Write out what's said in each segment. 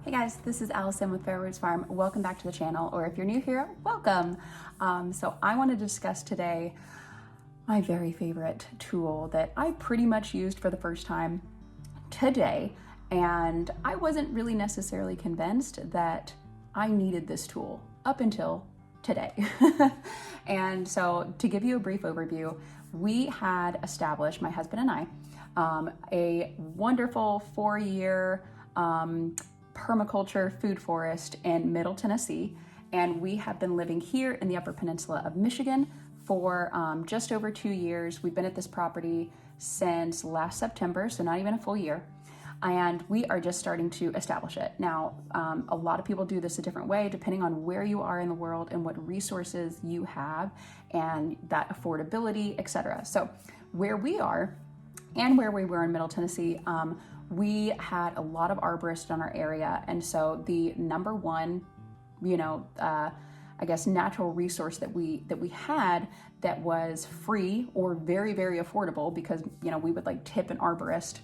Hey guys, this is Allison with Fairwoods Farm. Welcome back to the channel, or if you're new here, welcome. So I want to discuss today my very favorite tool that I pretty much used for the first time today, and I wasn't really necessarily convinced that I needed this tool up until today. And so to give you a brief overview, we had established, my husband and I, a wonderful 4-year permaculture food forest in Middle Tennessee, and we have been living here in the Upper Peninsula of Michigan for just over 2 years. We've been at this property since last September, so not even a full year, and we are just starting to establish it. Now, a lot of people do this a different way depending on where you are in the world and what resources you have and that affordability, etc. So where we are and where we were in Middle Tennessee, we had a lot of arborists in our area, and so the number one, I guess, natural resource that we had that was free or very, very affordable, because we would like tip an arborist,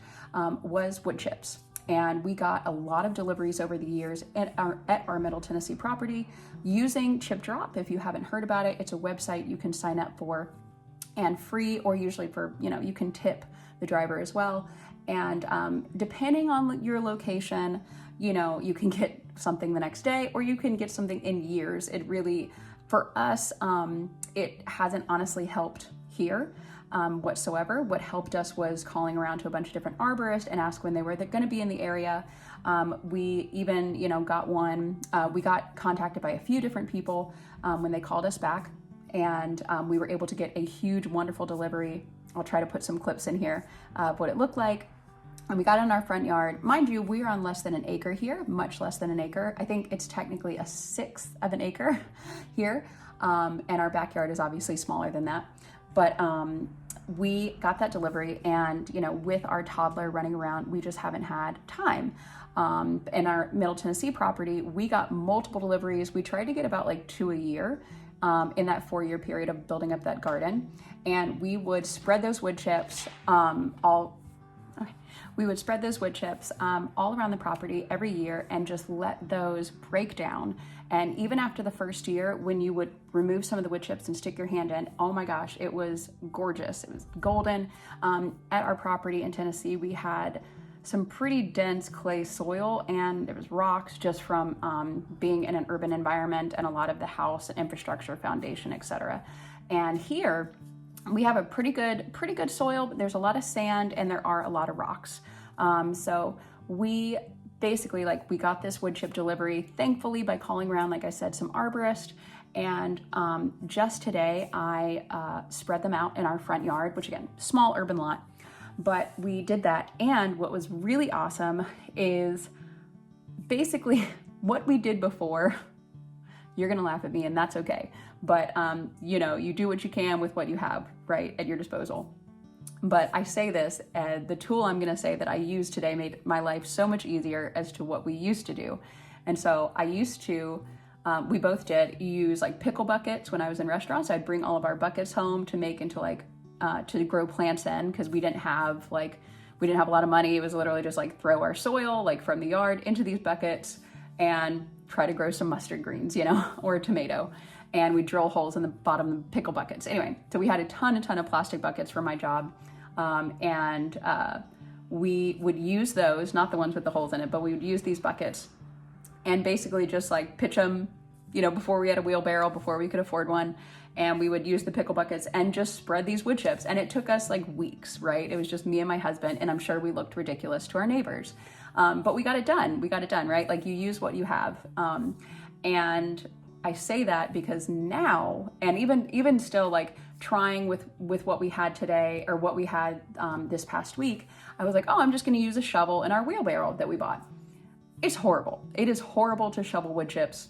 was wood chips. And we got a lot of deliveries over the years at our Middle Tennessee property using Chip Drop. If you haven't heard about it, it's a website you can sign up for, and free, or usually for, you can tip the driver as well. And depending on your location, you can get something the next day, or you can get something in years. It really, for us, it hasn't honestly helped here whatsoever. What helped us was calling around to a bunch of different arborists and ask when they were going to be in the area. We even, got one, we got contacted by a few different people when they called us back, and we were able to get a huge, wonderful delivery. I'll try to put some clips in here of what it looked like. And we got it in our front yard. Mind you, we're on less than an acre here, much less than an acre. I think it's technically a 1/6 of an acre here. And our backyard is obviously smaller than that. But we got that delivery, and with our toddler running around, we just haven't had time. In our Middle Tennessee property, we got multiple deliveries. We tried to get about like 2 a year in that 4-year period of building up that garden. And we would spread those wood chips all around the property every year, and just let those break down. And even after the first year, when you would remove some of the wood chips and stick your hand in, oh my gosh, it was gorgeous. It was golden. At our property in Tennessee, we had some pretty dense clay soil, and there was rocks just from being in an urban environment and a lot of the house and infrastructure, foundation, etc. And here we have a pretty good soil, but there's a lot of sand and there are a lot of rocks. So we basically, we got this wood chip delivery, thankfully, by calling around, like I said, some arborists. And just today I spread them out in our front yard, which again, small urban lot, but we did that. And what was really awesome is basically what we did before. You're gonna laugh at me, and that's okay. But you do what you can with what you have, right, at your disposal. But I say this, the tool I'm gonna say that I used today made my life so much easier as to what we used to do. And so I used to, we both did use like pickle buckets when I was in restaurants. I'd bring all of our buckets home to make into to grow plants in, because we didn't have a lot of money. It was literally just throw our soil from the yard into these buckets and try to grow some mustard greens, or a tomato. And we drill holes in the bottom of the pickle buckets. Anyway, so we had a ton of plastic buckets for my job. And we would use those, not the ones with the holes in it, but we would use these buckets and basically just pitch them, before we had a wheelbarrow, before we could afford one. And we would use the pickle buckets and just spread these wood chips. And it took us weeks, right? It was just me and my husband, and I'm sure we looked ridiculous to our neighbors. But we got it done. We got it done, right? You use what you have. And I say that because now, and even still, trying with what we had today, or what we had this past week, I was I'm just gonna use a shovel in our wheelbarrow that we bought. It's horrible. It is horrible to shovel wood chips.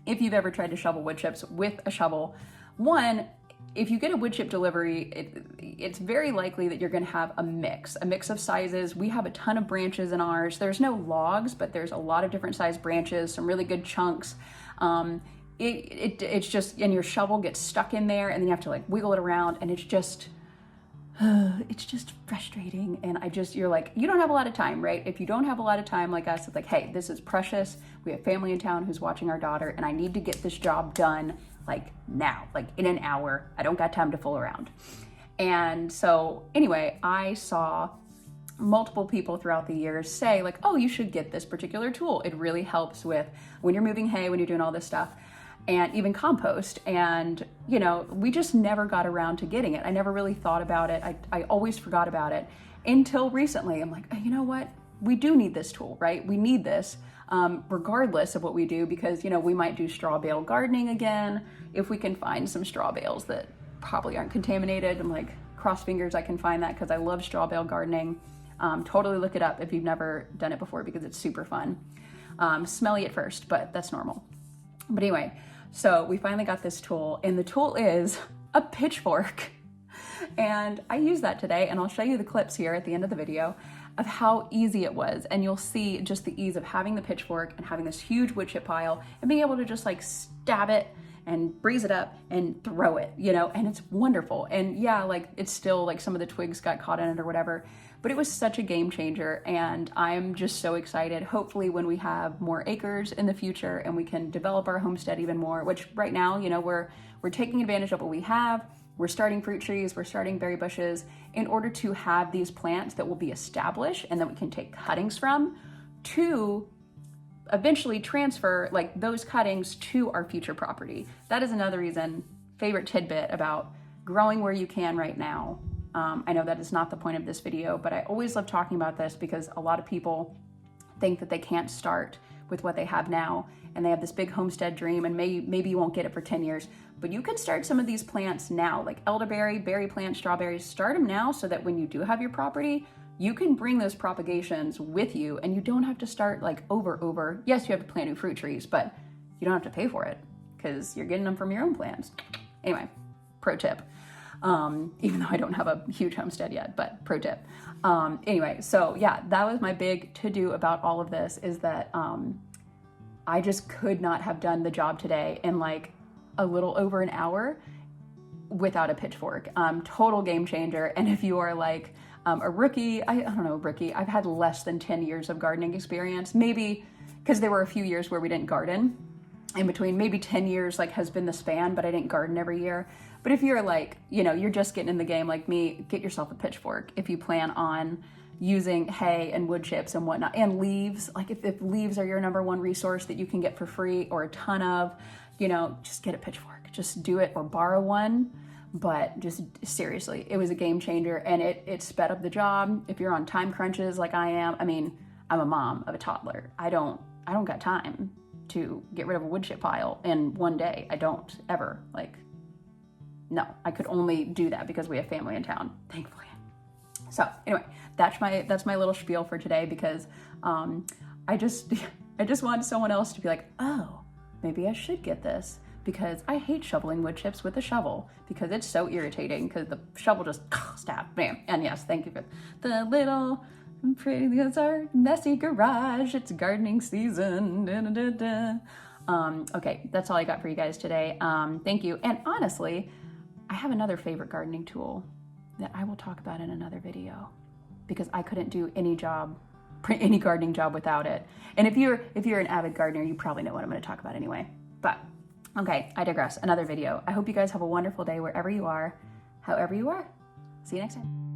If you've ever tried to shovel wood chips with a shovel, one, if you get a wood chip delivery, it's very likely that you're gonna have a mix of sizes. We have a ton of branches in ours. There's no logs, but there's a lot of different size branches, some really good chunks. It's just, and your shovel gets stuck in there, and then you have to wiggle it around, and it's just, it's just frustrating. And you're like, you don't have a lot of time, right? If you don't have a lot of time like us, it's like, hey, this is precious. We have family in town who's watching our daughter, and I need to get this job done like now, like in an hour. I don't got time to fool around. And so anyway, I saw multiple people throughout the years say like, oh, you should get this particular tool. It really helps with when you're moving hay, when you're doing all this stuff, and even compost. And, you know, we just never got around to getting it. I never really thought about it. I always forgot about it until recently. I'm like, oh, you know what? We do need this tool, right? We need this regardless of what we do, because, you know, we might do straw bale gardening again if we can find some straw bales that probably aren't contaminated. I'm like, cross fingers I can find that, because I love straw bale gardening. Totally look it up if you've never done it before, because it's super fun. Smelly at first, but that's normal. But anyway, so we finally got this tool, and the tool is a pitchfork. And I used that today, and I'll show you the clips here at the end of the video of how easy it was. And you'll see just the ease of having the pitchfork and having this huge wood chip pile and being able to just like stab it and breeze it up and throw it, you know, and it's wonderful. And yeah, like it's still like some of the twigs got caught in it or whatever, but it was such a game changer. And I'm just so excited. Hopefully when we have more acres in the future and we can develop our homestead even more, which right now, you know, we're taking advantage of what we have. We're starting fruit trees, we're starting berry bushes in order to have these plants that will be established and that we can take cuttings from to eventually transfer like those cuttings to our future property. That is another reason, favorite tidbit about growing where you can right now. I know that is not the point of this video, but I always love talking about this because a lot of people think that they can't start with what they have now, and they have this big homestead dream, and maybe you won't get it for 10 years, but you can start some of these plants now, like elderberry, berry plants, strawberries. Start them now so that when you do have your property, you can bring those propagations with you, and you don't have to start like over. Yes, you have to plant new fruit trees, but you don't have to pay for it because you're getting them from your own plants. Anyway, pro tip. Even though I don't have a huge homestead yet, but pro tip. Anyway, so yeah, that was my big to-do about all of this, is that I just could not have done the job today in like a little over an hour without a pitchfork. Total game changer. And if you are like a rookie, I don't know, rookie, I've had less than 10 years of gardening experience, maybe because there were a few years where we didn't garden in between. Maybe 10 years like has been the span, but I didn't garden every year. But if you're like, you know, you're just getting in the game like me, get yourself a pitchfork if you plan on using hay and wood chips and whatnot, and leaves. Like if leaves are your number one resource that you can get for free or a ton of, you know, just get a pitchfork. Just do it or borrow one. But just seriously, it was a game changer, and it sped up the job. If you're on time crunches like I am, I mean, I'm a mom of a toddler. I don't got time to get rid of a wood chip pile in one day. I don't ever. Like, no, I could only do that because we have family in town, thankfully. So anyway, that's my little spiel for today, because I just wanted someone else to be like, oh, maybe I should get this, because I hate shoveling wood chips with a shovel because it's so irritating because the shovel just stab, bam. And yes, thank you for the little pretty, that's our messy garage. It's gardening season. Da, da, da, da. Okay, that's all I got for you guys today. Thank you. And honestly, I have another favorite gardening tool that I will talk about in another video, because I couldn't do any gardening job without it. And if you're an avid gardener, you probably know what I'm going to talk about anyway. But okay, I digress. Another video. I hope you guys have a wonderful day wherever you are, however you are. See you next time.